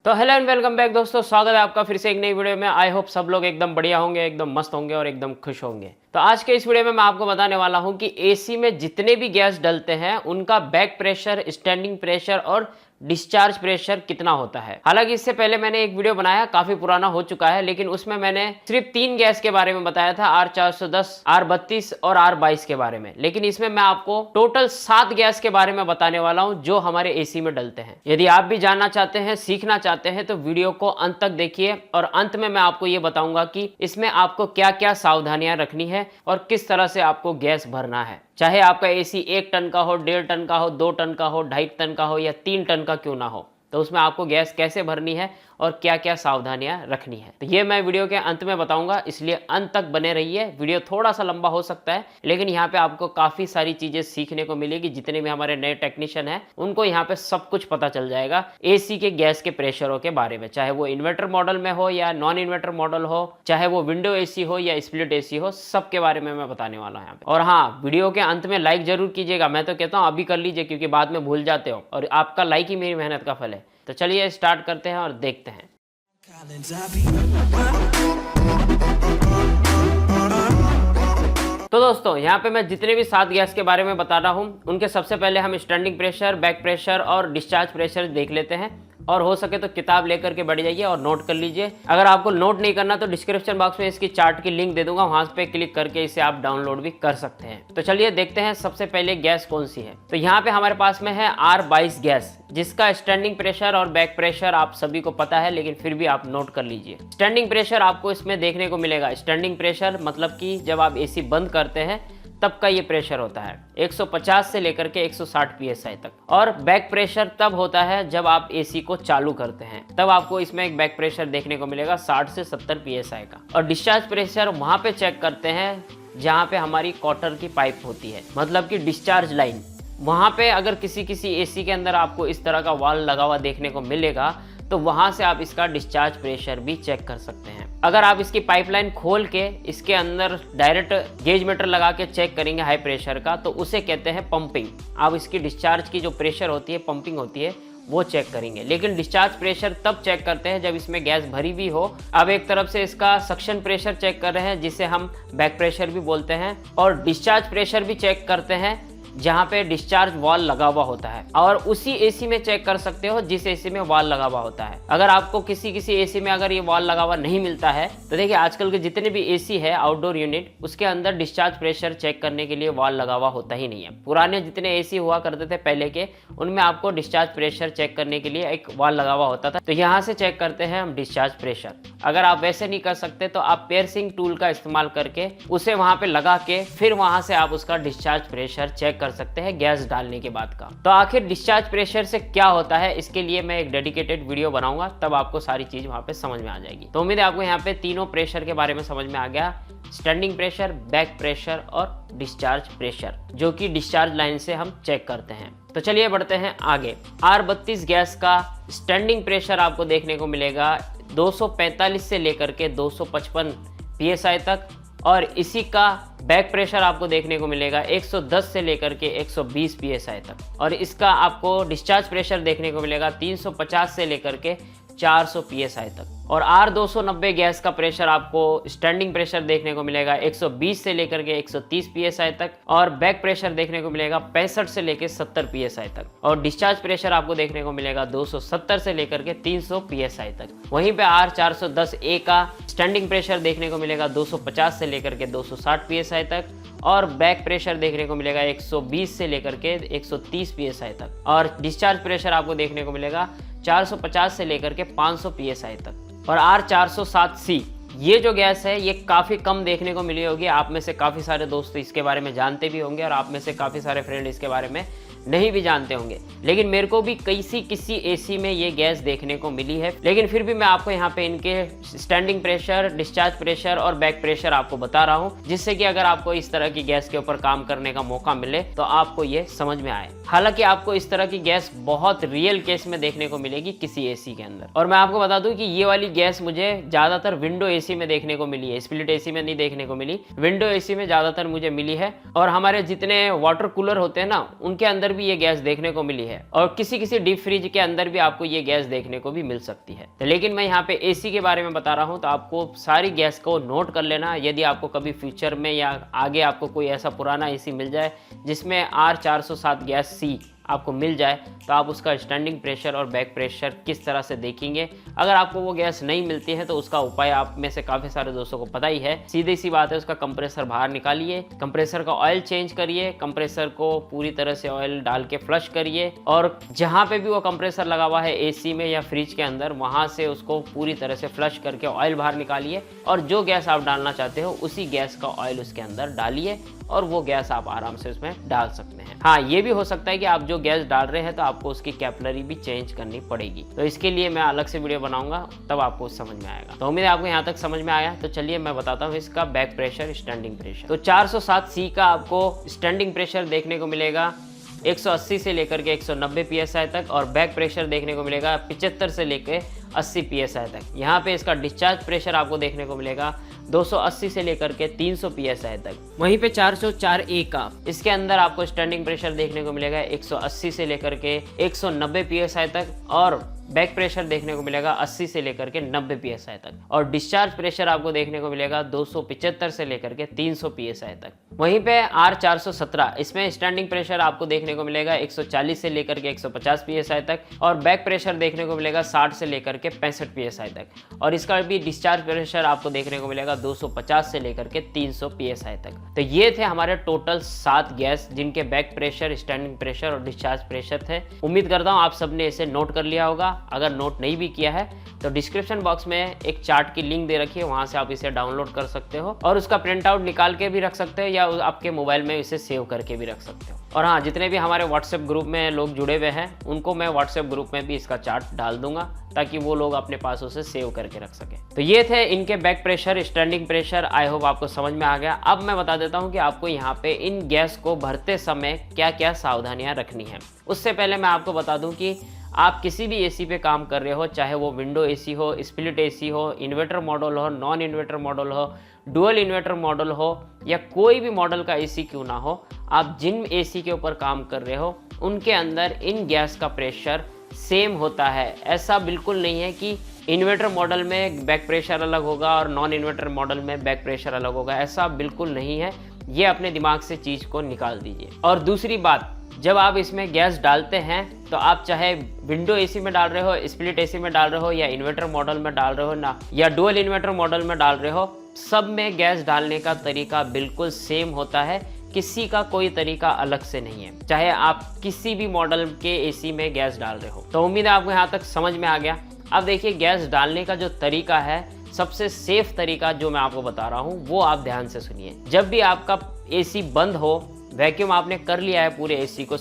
तो hello and welcome back दोस्तों, स्वागत है आपका फिर से एक नई वीडियो में। आई होप सब लोग एकदम बढ़िया होंगे, एकदम मस्त होंगे और एकदम खुश होंगे। तो आज के इस वीडियो में मैं आपको बताने वाला हूं कि एसी में जितने भी गैस डलते हैं उनका बैक प्रेशर, स्टैंडिंग प्रेशर और डिस्चार्ज प्रेशर कितना होता है। हालांकि इससे पहले मैंने एक वीडियो बनाया, काफी पुराना हो चुका है, लेकिन उसमें मैंने सिर्फ 3 गैस के बारे में बताया था, R410, R32 और R22 के बारे में। लेकिन इसमें मैं आपको टोटल 7 गैस के बारे में बताने वाला हूं जो हमारे एसी में डलते हैं। यदि आप भी जानना चाहते हैं, सीखना चाहते हैं तो वीडियो को अंत तक देखिए और अंत में मैं आपको ये बताऊंगा कि इसमें आपको क्या क्या सावधानियां रखनी है और किस तरह से आपको गैस भरना है। चाहे आपका एसी 1 टन का हो, 1.5 टन का हो, 2 टन का हो, 2.5 टन का हो या 3 टन का क्यों ना हो, तो उसमें आपको गैस कैसे भरनी है और क्या क्या सावधानियां रखनी है, तो ये मैं वीडियो के अंत में बताऊंगा। इसलिए अंत तक बने रहिए। वीडियो थोड़ा सा लंबा हो सकता है, लेकिन यहाँ पे आपको काफी सारी चीजें सीखने को मिलेगी। जितने भी हमारे नए टेक्नीशियन हैं उनको यहाँ पे सब कुछ पता चल जाएगा एसी के गैस के प्रेशरों के बारे में, चाहे वो इन्वर्टर मॉडल में हो या नॉन इन्वर्टर मॉडल हो, चाहे वो विंडो एसी हो या स्प्लिट एसी हो, सबके बारे में मैं बताने वाला हूँ यहाँ पे। और हाँ, वीडियो के अंत में लाइक जरूर कीजिएगा। मैं तो कहता हूँ अभी कर लीजिए, क्योंकि बाद में भूल जाते हो और आपका लाइक ही मेरी मेहनत का फल है। तो चलिए स्टार्ट करते हैं और देखते हैं। तो दोस्तों, यहाँ पे मैं जितने भी 7 गैस के बारे में बता रहा हूँ उनके सबसे पहले हम स्टैंडिंग प्रेशर, बैक प्रेशर और डिस्चार्ज प्रेशर देख लेते हैं। और हो सके तो किताब लेकर के बैठ जाइए और नोट कर लीजिए। अगर आपको नोट नहीं करना तो डिस्क्रिप्शन बॉक्स में इसकी चार्ट की लिंक दे दूंगा, वहां पे क्लिक करके इसे आप डाउनलोड भी कर सकते हैं। तो चलिए देखते हैं सबसे पहले गैस कौन सी है। तो यहाँ पे हमारे पास में है R22 गैस, जिसका स्टैंडिंग प्रेशर और बैक प्रेशर आप सभी को पता है, लेकिन फिर भी आप नोट कर लीजिए। स्टैंडिंग प्रेशर आपको इसमें देखने को मिलेगा। स्टैंडिंग प्रेशर मतलब कि जब आप एसी बंद करते हैं तब का ये प्रेशर होता है 150 से लेकर के 160 psi तक। और बैक प्रेशर तब होता है जब आप एसी को चालू करते हैं, तब आपको इसमें एक बैक प्रेशर देखने को मिलेगा 60 से 70 psi का। और डिस्चार्ज प्रेशर वहां पे चेक करते हैं जहां पे हमारी क्वार्टर की पाइप होती है, मतलब कि डिस्चार्ज लाइन। वहां पे अगर किसी एसी के अंदर आपको इस तरह का वाल्व लगा हुआ देखने को मिलेगा तो वहां से आप इसका डिस्चार्ज प्रेशर भी चेक कर सकते हैं। अगर आप इसकी पाइपलाइन खोल के इसके अंदर डायरेक्ट गेज मीटर लगा के चेक करेंगे हाई प्रेशर का, तो उसे कहते हैं पंपिंग। आप इसकी डिस्चार्ज की जो प्रेशर होती है, पंपिंग होती है, वो चेक करेंगे। लेकिन डिस्चार्ज प्रेशर तब चेक करते हैं जब इसमें गैस भरी भी हो। अब एक तरफ से इसका सक्शन प्रेशर चेक कर रहे हैं, जिसे हम बैक प्रेशर भी बोलते हैं, और डिस्चार्ज प्रेशर भी चेक करते हैं जहां पे डिस्चार्ज वाल लगा हुआ होता है। और उसी एसी में चेक कर सकते हो जिस एसी में वाल लगा हुआ होता है। अगर आपको किसी एसी में अगर ये वाल लगा हुआ नहीं मिलता है तो देखिए, आजकल के जितने भी एसी है आउटडोर यूनिट, उसके अंदर डिस्चार्ज प्रेशर चेक करने के लिए वाल लगा हुआ होता ही नहीं है। पुराने जितने एसी हुआ करते थे पहले के, उनमें आपको डिस्चार्ज प्रेशर चेक करने के लिए एक वाल लगा हुआ होता था। तो यहाँ से चेक करते हैं हम डिस्चार्ज प्रेशर। अगर आप वैसे नहीं कर सकते तो आप पियर्सिंग टूल का इस्तेमाल करके उसे वहां पे लगा के फिर वहां से आप उसका डिस्चार्ज प्रेशर चेक कर सकते हैं गैस डालने के बाद का। तो आखिर डिस्चार्ज प्रेशर से क्या होता है, इसके लिए मैं एक डेडिकेटेड वीडियो बनाऊंगा, तब आपको सारी चीज वहां पे समझ में आ जाएगी। तो उम्मीद है आपको यहाँ पे तीनों प्रेशर के बारे में समझ में आ गया। स्टैंडिंग प्रेशर, बैक प्रेशर और डिस्चार्ज प्रेशर, जो कि डिस्चार्ज लाइन से हम चेक करते हैं। तो चलिए बढ़ते हैं आगे। R32 गैस का स्टैंडिंग प्रेशर आपको देखने को मिलेगा 245 से लेकर के 255 psi तक, और इसी का बैक प्रेशर आपको देखने को मिलेगा 110 से लेकर के 120 psi तक। और इसका आपको डिस्चार्ज प्रेशर देखने को मिलेगा 350 से लेकर के 400 psi तक। और R290 गैस का प्रेशर आपको स्टैंडिंग प्रेशर देखने को मिलेगा 120 से लेकर के 130 psi तक, और बैक प्रेशर देखने को मिलेगा 65 से लेकर 70 psi तक। और डिस्चार्ज प्रेशर आपको देखने को मिलेगा 270 से लेकर के 300 psi तक। वहीं पे R410A का स्टैंडिंग प्रेशर देखने को मिलेगा 250 से लेकर के 260 psi तक, और बैक प्रेशर देखने को मिलेगा 120 से लेकर के 130 psi तक। और डिस्चार्ज प्रेशर आपको देखने को मिलेगा 450 से लेकर के 500 psi तक। और R407C ये जो गैस है ये काफ़ी कम देखने को मिली होगी। आप में से काफ़ी सारे दोस्त इसके बारे में जानते भी होंगे और आप में से काफ़ी सारे फ्रेंड इसके बारे में नहीं भी जानते होंगे। लेकिन मेरे को भी किसी एसी में ये गैस देखने को मिली है, लेकिन फिर भी मैं आपको यहाँ पे इनके स्टैंडिंग प्रेशर, डिस्चार्ज प्रेशर और बैक प्रेशर आपको बता रहा हूँ, जिससे कि अगर आपको इस तरह की गैस के ऊपर काम करने का मौका मिले तो आपको ये समझ में आए। हालांकि आपको इस तरह की गैस बहुत रियल केस में देखने को मिलेगी किसी एसी के अंदर। और मैं आपको बता दूं कि ये वाली गैस मुझे ज्यादातर विंडो एसी में देखने को मिली है, स्प्लिट एसी में नहीं देखने को मिली, विंडो एसी में ज्यादातर मुझे मिली है। और हमारे जितने वाटर कूलर होते हैं ना, उनके अंदर भी ये गैस देखने को मिली है और किसी किसी डीप फ्रिज के अंदर भी आपको ये गैस देखने को भी मिल सकती है। लेकिन मैं यहाँ पे एसी के बारे में बता रहा हूँ, तो आपको सारी गैस को नोट कर लेना। यदि आपको कभी फ्यूचर में या आगे आपको कोई ऐसा पुराना एसी मिल जाए जिसमें R407 गैस सी आपको मिल जाए, तो आप उसका स्टैंडिंग प्रेशर और बैक प्रेशर किस तरह से देखेंगे। अगर आपको वो गैस नहीं मिलती है तो उसका उपाय आप में से काफ़ी सारे दोस्तों को पता ही है। सीधी सी बात है, उसका कंप्रेसर बाहर निकालिए, कंप्रेसर का ऑयल चेंज करिए, कंप्रेसर को पूरी तरह से ऑयल डाल के फ्लश करिए और जहाँ पे भी वो कंप्रेसर लगा हुआ है एसी में या फ्रिज के अंदर, वहाँ से उसको पूरी तरह से फ्लश करके ऑयल बाहर निकालिए और जो गैस आप डालना चाहते हो उसी गैस का ऑयल उसके अंदर डालिए और वो गैस आप आराम से उसमें डाल सकते हैं। हाँ, ये भी हो सकता है कि आप जो गैस डाल रहे हैं तो आपको उसकी कैपिलरी भी चेंज करनी पड़ेगी, तो इसके लिए मैं अलग से वीडियो बनाऊंगा, तब आपको समझ में आएगा। तो उम्मीद है आपको यहाँ तक समझ में आया। तो चलिए मैं बताता हूँ इसका बैक प्रेशर, स्टैंडिंग प्रेशर। तो 407C का आपको स्टैंडिंग प्रेशर देखने को मिलेगा 180 से लेकर के 190 PSI तक और बैक प्रेशर देखने को मिलेगा 75 से लेकर 80 PSI तक। यहाँ पे इसका डिस्चार्ज प्रेशर आपको देखने को मिलेगा 280 से लेकर के 300 PSI तक। वहीं पे 404A का इसके अंदर आपको स्टैंडिंग प्रेशर देखने को मिलेगा 180 से लेकर के 190 PSI तक और बैक प्रेशर देखने को मिलेगा 80 से लेकर के 90 PSI तक और डिस्चार्ज प्रेशर आपको देखने को मिलेगा 275 से लेकर के 300 PSI तक। वहीं पे R417 इसमें स्टैंडिंग प्रेशर आपको देखने को मिलेगा 140 से लेकर के 150 PSI तक और बैक प्रेशर देखने को मिलेगा 60 से लेकर के 65 PSI तक और इसका भी डिस्चार्ज प्रेशर आपको देखने को मिलेगा 250 से लेकर के 300 PSI तक। तो ये थे हमारे टोटल 7 गैस जिनके बैक प्रेशर, स्टैंडिंग प्रेशर और डिस्चार्ज प्रेशर थे। उम्मीद करता हूँ आप सबने इसे नोट कर लिया होगा। अगर नोट नहीं भी किया है तो डिस्क्रिप्शन बॉक्स में एक चार्ट की लिंक दे रखी है, वहां से आप इसे डाउनलोड कर सकते हो और उसका प्रिंट आउट निकाल के भी रख सकते हो या आपके मोबाइल में इसे सेव करके भी रख सकते हो। और हाँ, जितने भी हमारे व्हाट्सएप ग्रुप में लोग जुड़े हुए हैं उनको मैं व्हाट्सएप ग्रुप में भी इसका चार्ट डाल दूंगा ताकि वो लोग अपने पास उसे सेव करके रख सके। तो ये थे इनके back pressure, standing pressure. I hope आपको समझ में आ गया। अब मैं बता देता हूँ कि आपको यहाँ पे इन गैस को भरते समय क्या क्या सावधानियां रखनी है। उससे पहले मैं आपको बता दूं कि आप किसी भी एसी पे काम कर रहे हो, चाहे वो विंडो एसी हो, स्प्लिट एसी हो, इन्वर्टर मॉडल हो, नॉन इन्वर्टर मॉडल हो, डुअल इन्वर्टर मॉडल हो या कोई भी मॉडल का एसी क्यों ना हो, आप जिन एसी के ऊपर काम कर रहे हो उनके अंदर इन गैस का प्रेशर सेम होता है। ऐसा बिल्कुल नहीं है कि इन्वर्टर मॉडल में बैक प्रेशर अलग होगा और नॉन इन्वर्टर मॉडल में बैक प्रेशर अलग होगा, ऐसा बिल्कुल नहीं है। ये अपने दिमाग से चीज़ को निकाल दीजिए। और दूसरी बात, जब आप इसमें गैस डालते हैं तो आप चाहे विंडो एसी में डाल रहे हो, स्प्लिट एसी में डाल रहे हो या इन्वर्टर मॉडल में डाल रहे हो ना, या डुअल इन्वर्टर मॉडल में डाल रहे हो, सब में गैस डालने का तरीका बिल्कुल सेम होता है। किसी का कोई तरीका अलग से नहीं है, चाहे आप किसी भी मॉडल के एसी में गैस डाल रहे हो। तो उम्मीद है आपको यहाँ तक समझ में आ गया। अब देखिए, गैस डालने का जो तरीका है, सबसे सेफ तरीका जो मैं आपको बता रहा हूँ वो आप ध्यान से सुनिए। जब भी आपका एसी बंद हो, वैक्यूम आपने कर लिया है पूरे एसी को,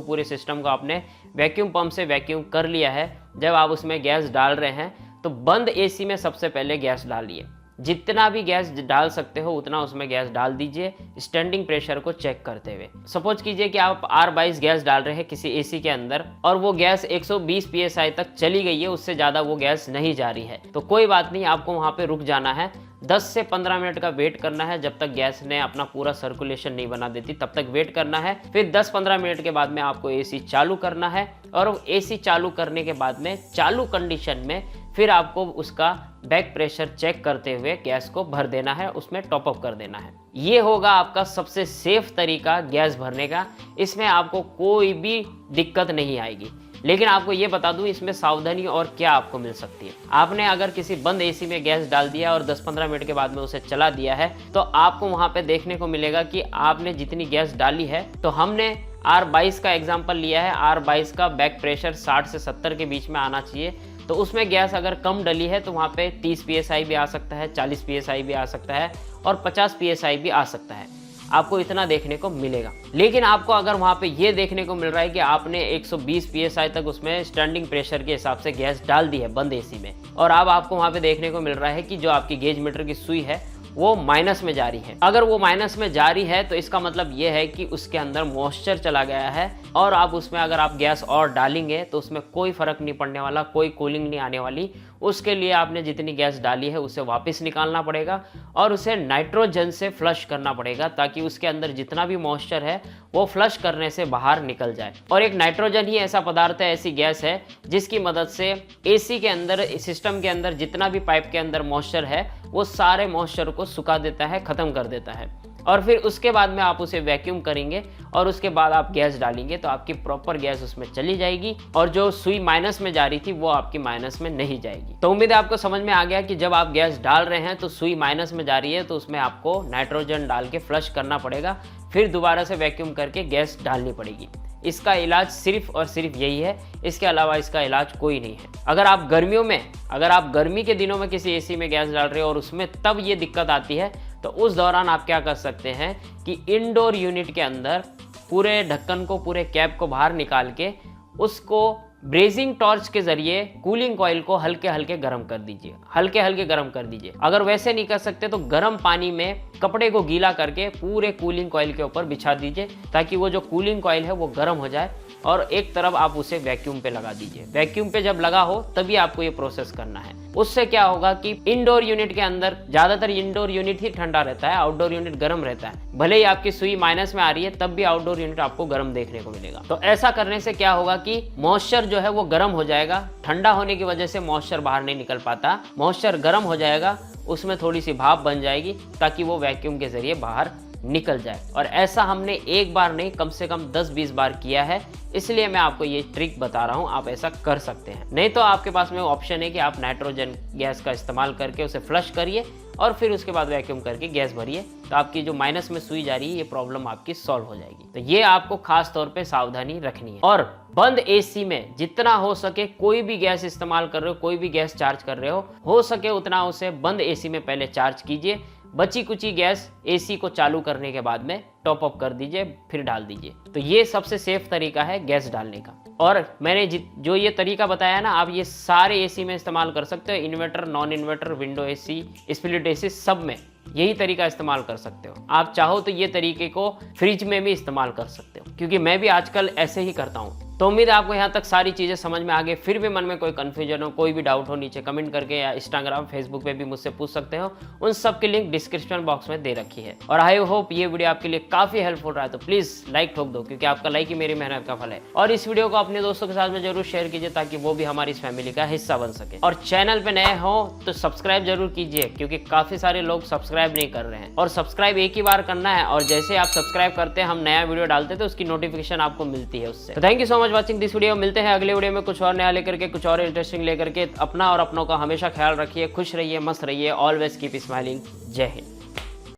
पूरे सिस्टम को आपने वैक्यूम पंप से वैक्यूम कर लिया है, जब आप उसमें गैस डाल रहे हैं तो बंद एसी में सबसे पहले गैस डालिए। जितना भी गैस डाल सकते हो उतना उसमें गैस डाल दीजिए, स्टैंडिंग प्रेशर को चेक करते हुए। सपोज कीजिए कि आप R22 गैस डाल रहे हैं किसी एसी के अंदर और वो गैस 120 PSI तक चली गई है, उससे ज़्यादा वो गैस नहीं जा रही है, तो कोई बात नहीं, आपको वहाँ पे रुक जाना है। 10 से 15 मिनट का वेट करना है, जब तक गैस ने अपना पूरा सर्कुलेशन नहीं बना देती तब तक वेट करना है। फिर 10-15 मिनट के बाद में आपको एसी चालू करना है और एसी चालू करने के बाद में चालू कंडीशन में फिर आपको उसका बैक प्रेशर चेक करते हुए गैस को भर देना है, उसमें टॉप अप कर देना है। ये होगा आपका सबसे सेफ तरीका गैस भरने का। इसमें आपको कोई भी दिक्कत नहीं आएगी। लेकिन आपको ये बता दूं, इसमें सावधानी और क्या आपको मिल सकती है। आपने अगर किसी बंद एसी में गैस डाल दिया और 10-15 मिनट के बाद में उसे चला दिया है, तो आपको वहां पे देखने को मिलेगा कि आपने जितनी गैस डाली है, तो हमने R22 का एग्जाम्पल लिया है। R22 का बैक प्रेशर 60 से 70 के बीच में आना चाहिए, तो उसमें गैस अगर कम डली है तो वहाँ पे 30 PSI भी आ सकता है, 40 PSI भी आ सकता है और 50 PSI भी आ सकता है। आपको इतना देखने को मिलेगा। लेकिन आपको अगर वहाँ पे ये देखने को मिल रहा है कि आपने 120 PSI तक उसमें स्टैंडिंग प्रेशर के हिसाब से गैस डाल दी है बंद एसी में, और अब आपको वहाँ पे देखने को मिल रहा है कि जो आपकी गेज मीटर की सुई है वो माइनस में जा रही है। अगर वो माइनस में जा रही है तो इसका मतलब ये है कि उसके अंदर मॉइस्चर चला गया है, और आप उसमें अगर आप गैस और डालेंगे तो उसमें कोई फ़र्क नहीं पड़ने वाला, कोई कूलिंग नहीं आने वाली। उसके लिए आपने जितनी गैस डाली है उसे वापस निकालना पड़ेगा और उसे नाइट्रोजन से फ्लश करना पड़ेगा, ताकि उसके अंदर जितना भी मॉइस्चर है वो फ्लश करने से बाहर निकल जाए। और एक नाइट्रोजन ही ऐसा पदार्थ है, ऐसी गैस है जिसकी मदद से एसी के अंदर, सिस्टम के अंदर जितना भी पाइप के अंदर मॉइस्चर है वो सारे मॉइस्चर को सुखा देता है, ख़त्म कर देता है। और फिर उसके बाद में आप उसे वैक्यूम करेंगे और उसके बाद आप गैस डालेंगे तो आपकी प्रॉपर गैस उसमें चली जाएगी और जो सुई माइनस में जा रही थी वो आपकी माइनस में नहीं जाएगी। तो उम्मीद है आपको समझ में आ गया कि जब आप गैस डाल रहे हैं तो सुई माइनस में जा रही है तो उसमें आपको नाइट्रोजन डाल के फ्लश करना पड़ेगा, फिर दोबारा से वैक्यूम करके गैस डालनी पड़ेगी। इसका इलाज सिर्फ और सिर्फ यही है, इसके अलावा इसका इलाज कोई नहीं है। अगर आप गर्मियों में, अगर आप गर्मी के दिनों में किसी एसी में गैस डाल रहे हो और उसमें तब ये दिक्कत आती है तो उस दौरान आप क्या कर सकते हैं कि इंडोर यूनिट के अंदर पूरे ढक्कन को, पूरे कैप को बाहर निकाल के उसको ब्रेजिंग टॉर्च के जरिए कूलिंग कॉइल को हल्के हल्के गर्म कर दीजिए, हल्के हल्के गर्म कर दीजिए। अगर वैसे नहीं कर सकते तो गर्म पानी में कपड़े को गीला करके पूरे कूलिंग कॉइल के ऊपर बिछा दीजिए, ताकि वो जो कूलिंग कॉइल है वो गर्म हो जाए और एक तरफ आप उसे वैक्यूम पे लगा दीजिए। वैक्यूम पे जब लगा हो तभी आपको ये प्रोसेस करना है। उससे क्या होगा कि इंडोर यूनिट के अंदर, ज़्यादातर इंडोर यूनिट ही ठंडा रहता है, आउटडोर यूनिट गर्म रहता है। भले ही आपकी सुई माइनस में आ रही है तब भी आउटडोर यूनिट आपको गर्म देखने को मिलेगा। तो ऐसा करने से क्या होगा कि मॉइस्चर जो है वो गर्म हो जाएगा। ठंडा होने की वजह से मॉइस्चर बाहर नहीं निकल पाता, मॉइस्चर गर्म हो जाएगा, उसमें थोड़ी सी भाप बन जाएगी ताकि वो वैक्यूम के जरिए बाहर निकल जाए। और ऐसा हमने एक बार नहीं, कम से कम 10-20 बार किया है, इसलिए मैं आपको ये ट्रिक बता रहा हूँ। आप ऐसा कर सकते हैं। नहीं तो आपके पास में ऑप्शन है कि आप नाइट्रोजन गैस का इस्तेमाल करके उसे फ्लश करिए और फिर उसके बाद वैक्यूम करके गैस भरिए, तो आपकी जो माइनस में सुई जा रही है ये प्रॉब्लम आपकी सॉल्व हो जाएगी। तो ये आपको खास तौर पे सावधानी रखनी है। और बंद एसी में जितना हो सके, कोई भी गैस इस्तेमाल कर रहे हो, कोई भी गैस चार्ज कर रहे हो सके उतना उसे बंद एसी में पहले चार्ज कीजिए। बची कुची गैस एसी को चालू करने के बाद में टॉप अप कर दीजिए, फिर डाल दीजिए। तो ये सबसे सेफ तरीका है गैस डालने का। और मैंने जो ये तरीका बताया ना, आप ये सारे एसी में इस्तेमाल कर सकते हो, inverter, non inverter, window AC, split AC, सब में यही तरीका इस्तेमाल कर सकते हो। आप चाहो तो ये तरीके को फ्रिज में भी इस्तेमाल कर सकते हो, क्योंकि मैं भी आजकल ऐसे ही करता हूँ। तो उम्मीद है आपको यहाँ तक सारी चीज़ें समझ में आ गई। फिर भी मन में कोई कन्फ्यूजन हो, कोई भी डाउट हो, नीचे कमेंट करके या इंस्टाग्राम, फेसबुक पे भी मुझसे पूछ सकते हो। उन सब की लिंक डिस्क्रिप्शन बॉक्स में दे रखी है। और आई होप ये वीडियो आपके लिए काफ़ी हेल्पफुल रहा है, तो प्लीज़ लाइक ठोक दो, क्योंकि आपका लाइक ही मेरी मेहनत का फल है। और इस वीडियो को अपने दोस्तों के साथ में जरूर शेयर कीजिए, ताकि वो भी हमारी इस फैमिली का हिस्सा बन सके। और चैनल पे नए हो तो सब्सक्राइब जरूर कीजिए, क्योंकि काफ़ी सारे लोग सब्सक्राइब नहीं कर रहे हैं। और सब्सक्राइब एक ही बार करना है, और जैसे आप सब्सक्राइब करते हैं, हम नया वीडियो डालते हैं तो उसकी नोटिफिकेशन आपको मिलती है उससे। तो thank you so much watching this video. मिलते हैं अगले वीडियो में कुछ और नया लेकर के, कुछ और इंटरेस्टिंग लेकर के। अपना और अपनों का हमेशा ख्याल रखिए, खुश रहिए, मस्त रहिए, ऑलवेज कीप स्माइलिंग। जय हिंद।